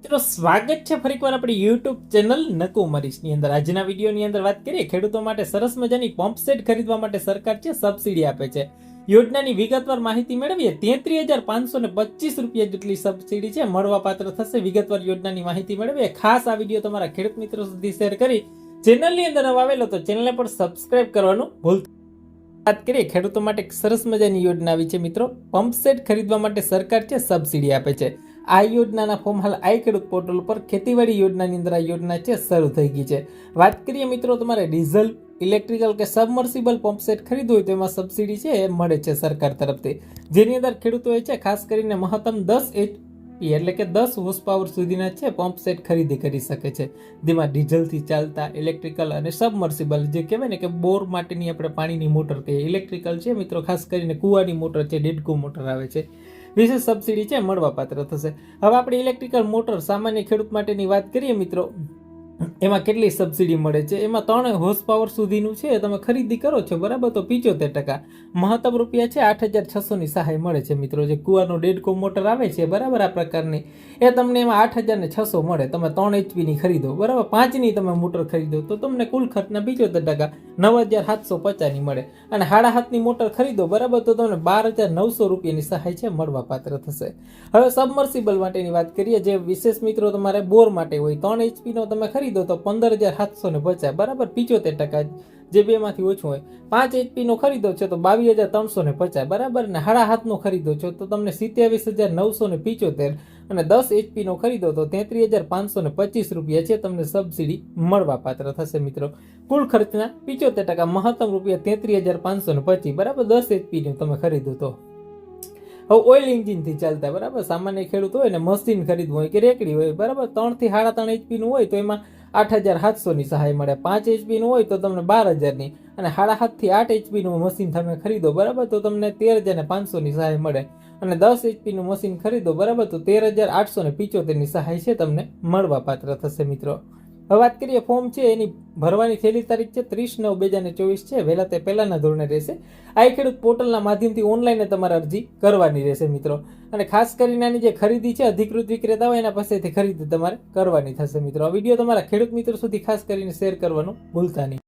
મિત્રો સ્વાગત છે ફરીકવાર આપણી યુટ્યુબ ચેનલ નકુમરીશની અંદર। આજના વિડીયોની અંદર વાત કરીએ ખેડૂતો માટે સરસ મજાની પંપ સેટ ખરીદવા માટે સરકાર છે સબસિડી આપે છે। યોજનાની વિગતવાર માહિતી મેળવીએ। 33,525 રૂપિયા જેટલી સબસિડી છે મળવા પાત્ર થશે। વિગતવાર યોજનાની માહિતી મેળવીએ। ખાસ આ વિડીયો તમારા ખેડૂત મિત્રો સુધી શેર કરી ચેનલની અંદર નવા આવેલો તો ચેનલને પણ સબસ્ક્રાઇબ કરવાનું ભૂલતા। વાત કરીએ ખેડૂતો માટે સરસ મજાની યોજના આવી છે મિત્રો। પંપ સેટ ખરીદવા માટે સરકાર છે સબસિડી આપે છે। આ યોજનાના ફોર્મ હાલ આઈ ખેડૂત પોર્ટલ પર ખેતીવાડી યોજનાની અંદર આ યોજના છે શરૂ થઈ ગઈ છે। વાત કરીએ મિત્રો તમારે ડીઝલ ઇલેક્ટ્રિકલ કે સબમર્સિબલ પંપ સેટ ખરીદવું હોય તો એમાં સબસિડી છે એ મળે છે સરકાર તરફથી, જેની અંદર ખેડૂતોએ છે ખાસ કરીને મહત્તમ 10 HP એટલે કે 10 હોર્સ પાવર સુધીના છે પંપ સેટ ખરીદી કરી શકે છે, જેમાં ડીઝલથી ચાલતા ઇલેક્ટ્રિકલ અને સબમર્સિબલ જે કહેવાય ને કે બોર માટેની આપણે પાણીની મોટર કહીએ, ઇલેક્ટ્રિકલ છે મિત્રો ખાસ કરીને કૂવાની મોટર છે, ડેડકો મોટર આવે છે, વિશેષ સબસિડી છે મળવા પાત્ર થશે। હવે આપણે ઇલેક્ટ્રિકલ મોટર સામાન્ય ખેડૂત માટેની વાત કરીએ મિત્રો, એમાં કેટલી સબસિડી મળે છે। એમાં 3 હોર્સ પાવર સુધીનું છે તમે ખરીદી કરો છો બરાબર તો 75% મહત્તમ રૂપિયા છે 8,600 ની સહાય મળે છે મિત્રો। જે કુવાનો ડેડકો મોટર આવે છે બરાબર આ પ્રકારની એ તમને એમાં 8,600 મળે। તમે 3 HP ની ખરીદો બરાબર, 5 ની તમે મોટર ખરીદો તો તમને કુલ ખર્ચના 75% 9,750 ની મળે। અને 7.5 ની મોટર ખરીદો બરાબર તો તમને 12,900 રૂપિયાની સહાય છે મળવા પાત્ર થશે। હવે સબમર્સિબલ માટેની વાત કરીએ, જે વિશેષ મિત્રો તમારે બોર માટે હોય 3 HP નો તમે ખરીદો તો 15,750 બરાબર 75%, જે બેમાંથી ઓછું હોય 5 HP નો ખરીદો છો તો 22,350 બરાબર, ને 7.5 નો ખરીદો છો તો તમને 27,975 અને 10 HP નો ખરીદો તો 33,525 રૂપિયા છે તમને સબસિડી મળવા પાત્ર થશે મિત્રો। કુલ ખર્ચના 75% મહત્તમ રૂપિયા 33,525 બરાબર 10 HP નો તમે ખરીદો તો। હવે ઓઇલ એન્જિનથી ચાલતા બરાબર સામાન્ય ખેડૂત હોય ને મશીન ખરીદવું હોય કે રેકડી હોય બરાબર 3 થી 3.5 HP નું હોય તો એમાં 8,700 ની સહાય મળે। 5 HP નું હોય તો તમને 12,000 ની, અને 7.5 થી 8 HP નું મશીન તમે ખરીદો બરાબર તો તમને 13,500 ની સહાય મળે। અને 10 HP નું મશીન ખરીદો બરાબર તો 13,875 ની સહાય છે તમને મળવા પાત્ર થશે મિત્રો। હવે વાત કરીએ ફોર્મ છે એની ભરવાની છેલ્લી તારીખ છે 30/9/2024 છે, વહેલા તે પહેલાના ધોરણે રહેશે। આ ખેડૂત પોર્ટલના માધ્યમથી ઓનલાઈન તમારે અરજી કરવાની રહેશે મિત્રો। અને ખાસ કરીને આની જે ખરીદી છે અધિકૃત વિક્રેતા હોય એના પાસેથી ખરીદી તમારે કરવાની થશે મિત્રો। આ વિડીયો તમારા ખેડૂત મિત્રો સુધી ખાસ કરીને શેર કરવાનું ભૂલતા નહીં।